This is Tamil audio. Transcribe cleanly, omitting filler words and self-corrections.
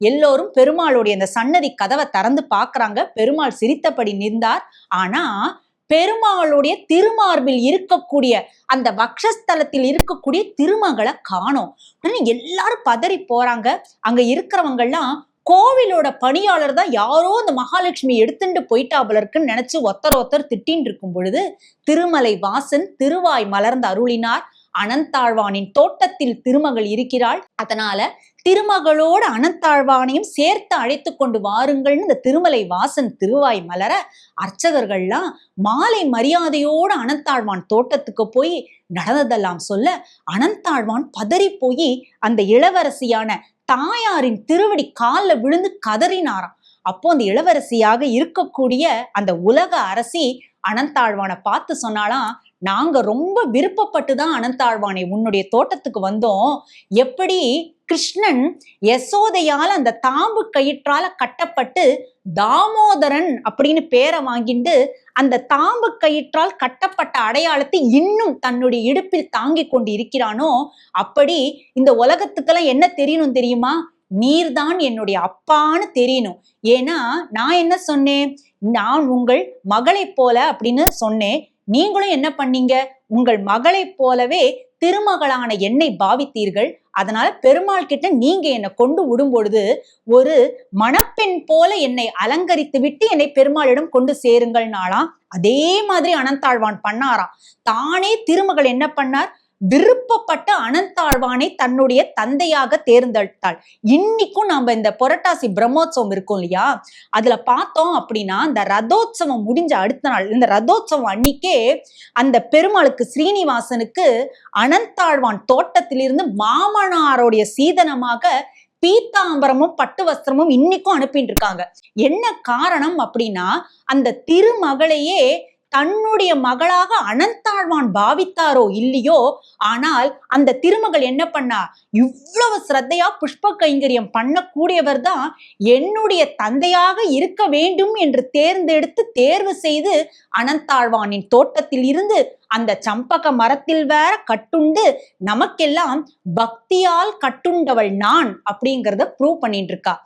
எல்லோரும் பெருமாளுடைய அந்த சன்னதி கதவை திறந்து பாக்குறாங்க. பெருமாள் சிரித்தபடி நின்றார். ஆனா பெருமாளுடைய திருமார்பில் இருக்கக்கூடிய அந்த வக்ஷஸ்தலத்தில் இருக்கக்கூடிய திருமகளை காணோம். எல்லாரும் பதறி போறாங்க. அங்க இருக்கிறவங்க எல்லாம் கோவிலோட பணியாளர் தான் யாரோ அந்த மகாலட்சுமி எடுத்துட்டு போயிட்டாபல இருக்குன்னு நினைச்சு ஒருத்தர் திட்டின்னு இருக்கும் பொழுது திருமலை வாசன் திருவாய் மலர்ந்து அருளினார். அனந்தாழ்வானின் தோட்டத்தில் திருமகள் இருக்கிறாள். அதனால திருமகளோட அனந்தாழ்வானையும் சேர்த்து அழைத்து கொண்டு வாருங்கள்னு இந்த திருமலை வாசன் திருவாய் மலர அர்ச்சகர்கள்லாம் மாலை மரியாதையோட அனந்தாழ்வான் தோட்டத்துக்கு போய் நடந்ததெல்லாம் சொல்ல அனந்தாழ்வான் பதறி போய் அந்த இளவரசியான தாயாரின் திருவடி காலில் விழுந்து கதறினாராம். அப்போ அந்த இளவரசியாக இருக்கக்கூடிய அந்த உலக அரசி அனந்தாழ்வானை பார்த்து சொன்னாலாம், நாங்க ரொம்ப விருப்பப்பட்டுதான் அனந்தாழ்வானை உன்னுடைய தோட்டத்துக்கு வந்தோம். எப்படி கிருஷ்ணன் யசோதையால அந்த தாம்பு கயிற்றால கட்டப்பட்டு தாமோதரன் அப்படின்னு பேரை வாங்கிட்டு அந்த தாம்பு கயிற்றால் கட்டப்பட்ட அடையாளத்தை இன்னும் தன்னுடைய இடுப்பில் தாங்கி கொண்டு இருக்கிறானோ, அப்படி இந்த உலகத்துக்கெல்லாம் என்ன தெரியணும் தெரியுமா? நீர்தான் என்னுடைய அப்பான்னு தெரியணும். ஏன்னா நான் என்ன சொன்னேன், நான் உங்கள் மகளை போல அப்படின்னு சொன்னேன். நீங்களும் என்ன பண்ணீங்க, உங்கள் மகளை போலவே திருமகளான என்னை பாவித்தீர்கள். அதனால பெருமாள் கிட்ட நீங்க என்னை கொண்டு விடும் பொழுது ஒரு மணப்பெண் போல என்னை அலங்கரித்து விட்டு என்னை பெருமாளிடம் கொண்டு சேருங்கள்னாலாம். அதே மாதிரி அனந்தாழ்வான் பண்ணாராம். தானே திருமகள் என்ன பண்ணார், விருப்பப்பட்ட அனந்தாழ்வானை தன்னுடைய தந்தையாக தேர்ந்தெடுத்தாள். இன்னைக்கும் நம்ம இந்த புரட்டாசி பிரம்மோற்சவம் இருக்கும் இல்லையா, அதுல பார்த்தோம் அப்படின்னா இந்த ரதோத்சவம் முடிஞ்ச அடுத்த நாள், இந்த ரதோத்சவம் அன்னைக்கே அந்த பெருமாளுக்கு ஸ்ரீனிவாசனுக்கு அனந்தாழ்வான் தோட்டத்திலிருந்து மாமனாருடைய சீதனமாக பீத்தாம்பரமும் பட்டு வஸ்திரமும் இன்னைக்கும் அனுப்பிட்டு இருக்காங்க. என்ன காரணம் அப்படின்னா, அந்த திருமகளையே தன்னுடைய மகளாக அனந்தாழ்வான் பாவித்தாரோ இல்லையோ, ஆனால் அந்த திருமகள் என்ன பண்ணா, இவ்வளவு சிரத்தையா புஷ்ப கைங்கரியம் பண்ணக்கூடியவர் தான் என்னுடைய தந்தையாக இருக்க வேண்டும் என்று தேர்வு செய்து அனந்தாழ்வானின் தோட்டத்தில் இருந்து அந்த சம்பக மரத்தில் வேற கட்டுண்டு நமக்கெல்லாம் பக்தியால் கட்டுண்டவள் நான் அப்படிங்கிறத ப்ரூவ் பண்ணிட்டு இருக்கா.